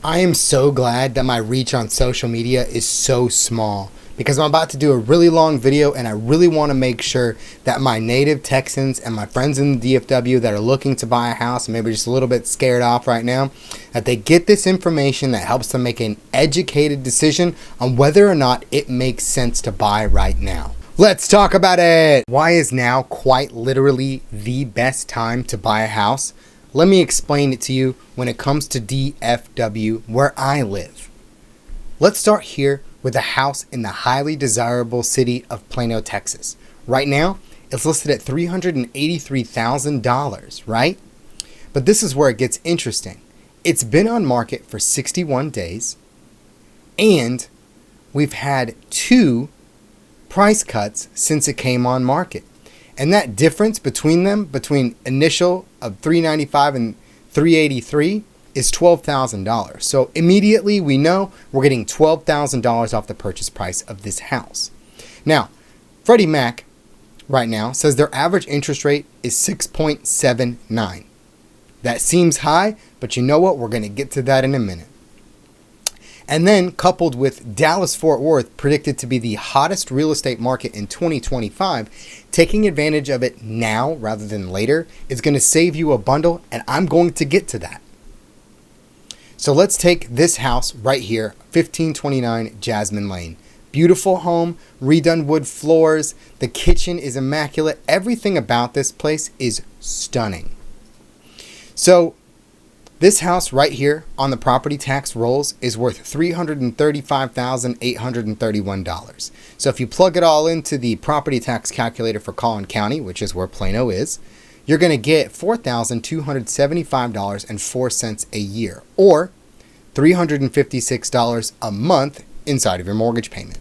I am so glad that my reach on social media is so small because I'm about to do a really long video and I really want to make sure that my native Texans and my friends in the DFW that are looking to buy a house and maybe just a little bit scared off right now, that they get this information that helps them make an educated decision on whether or not it makes sense to buy right now. Let's talk about it. Why is now quite literally the best time to buy a house? Let me explain it to you when it comes to DFW, where I live. Let's start here with a house in the highly desirable city of Plano, Texas. Right now, it's listed at $383,000, right? But this is where it gets interesting. It's been on market for 61 days, and we've had 2 price cuts since it came on market. And that difference between them, between initial of $395 and $383, is $12,000. So immediately we know we're getting $12,000 off the purchase price of this house. Now, Freddie Mac right now says their average interest rate is 6.79. That seems high, but you know what? We're going to get to that in a minute. And then coupled with Dallas-Fort Worth predicted to be the hottest real estate market in 2025, taking advantage of it now rather than later is going to save you a bundle, and I'm going to get to that. So let's take this house right here, 1529 Jasmine Lane. Beautiful home, redone wood floors, the kitchen is immaculate. Everything about this place is stunning. So this house right here on the property tax rolls is worth $335,831. So if you plug it all into the property tax calculator for Collin County, which is where Plano is, you're going to get $4,275.04 a year, or $356 a month inside of your mortgage payment.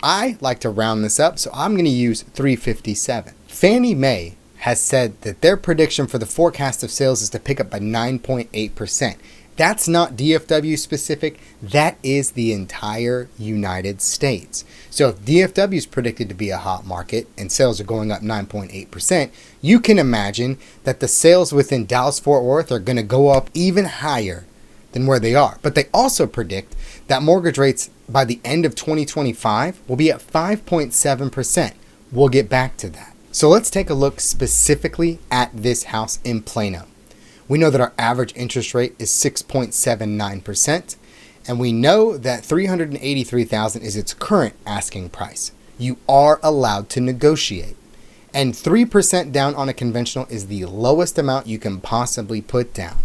I like to round this up, so I'm going to use $357. Fannie Mae has said that their prediction for the forecast of sales is to pick up by 9.8%. That's not DFW specific, that is the entire United States. So if DFW is predicted to be a hot market and sales are going up 9.8%, you can imagine that the sales within Dallas-Fort Worth are going to go up even higher than where they are. But they also predict that mortgage rates by the end of 2025 will be at 5.7%. We'll get back to that. So let's take a look specifically at this house in Plano. We know that our average interest rate is 6.79%, and we know that $383,000 is its current asking price. You are allowed to negotiate, and 3% down on a conventional is the lowest amount you can possibly put down.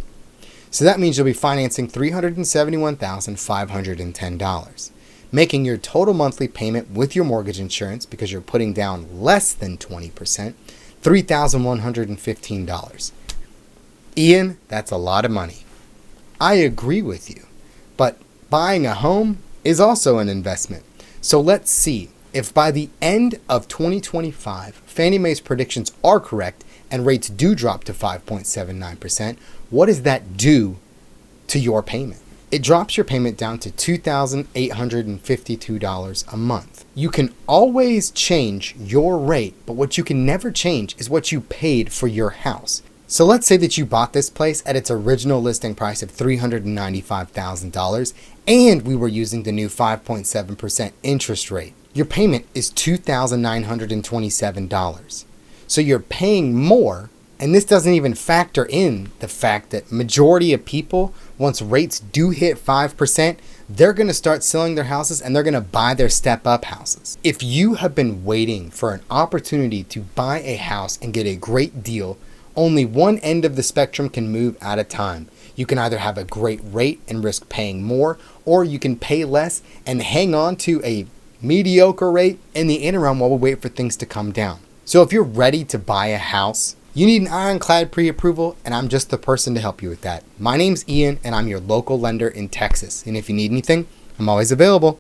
So that means you'll be financing $371,510. Making your total monthly payment with your mortgage insurance, because you're putting down less than 20%, $3,115. Ian, that's a lot of money. I agree with you, but buying a home is also an investment. So let's see if by the end of 2025, Fannie Mae's predictions are correct and rates do drop to 5.79%, what does that do to your payment? It drops your payment down to $2,852 a month. You can always change your rate, but what you can never change is what you paid for your house. So let's say that you bought this place at its original listing price of $395,000 and we were using the new 5.7% interest rate. Your payment is $2,927. So you're paying more, and this doesn't even factor in the fact that majority of people, once rates do hit 5%, they're going to start selling their houses and they're going to buy their step-up houses. If you have been waiting for an opportunity to buy a house and get a great deal, only one end of the spectrum can move at a time. You can either have a great rate and risk paying more, or you can pay less and hang on to a mediocre rate in the interim while we wait for things to come down. So if you're ready to buy a house, you need an ironclad pre-approval, and I'm just the person to help you with that. My name's Ian, and I'm your local lender in Texas. And if you need anything, I'm always available.